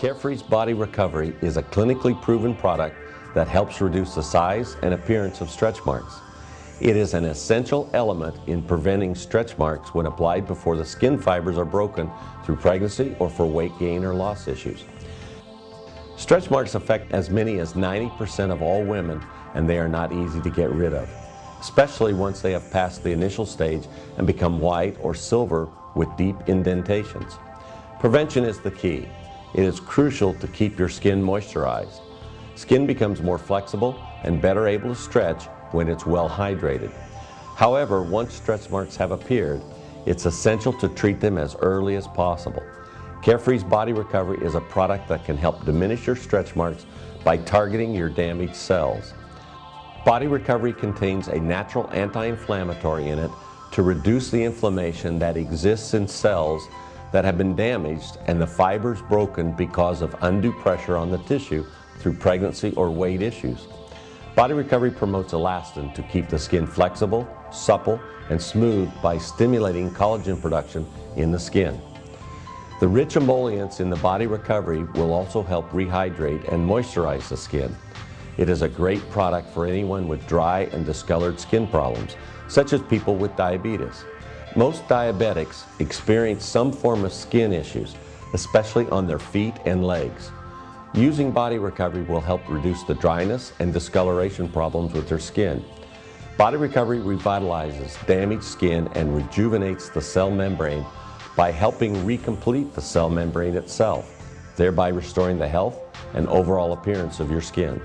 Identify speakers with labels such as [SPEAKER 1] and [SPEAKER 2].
[SPEAKER 1] Carefree's Body Recovery is a clinically proven product that helps reduce the size and appearance of stretch marks. It is an essential element in preventing stretch marks when applied before the skin fibers are broken through pregnancy or for weight gain or loss issues. Stretch marks affect as many as 90% of all women, and they are not easy to get rid of, especially once they have passed the initial stage and become white or silver with deep indentations. Prevention is the key. It is crucial to keep your skin moisturized. Skin becomes more flexible and better able to stretch when it's well hydrated. However, once stretch marks have appeared, it's essential to treat them as early as possible. Carefree's Body Recovery is a product that can help diminish your stretch marks by targeting your damaged cells. Body Recovery contains a natural anti-inflammatory in it to reduce the inflammation that exists in cells that have been damaged and the fibers broken because of undue pressure on the tissue through pregnancy or weight issues. Body Recovery promotes elastin to keep the skin flexible, supple, and smooth by stimulating collagen production in the skin. The rich emollients in the Body Recovery will also help rehydrate and moisturize the skin. It is a great product for anyone with dry and discolored skin problems, such as people with diabetes. Most diabetics experience some form of skin issues, especially on their feet and legs. Using Body Recovery will help reduce the dryness and discoloration problems with their skin. Body Recovery revitalizes damaged skin and rejuvenates the cell membrane by helping recomplete the cell membrane itself, thereby restoring the health and overall appearance of your skin.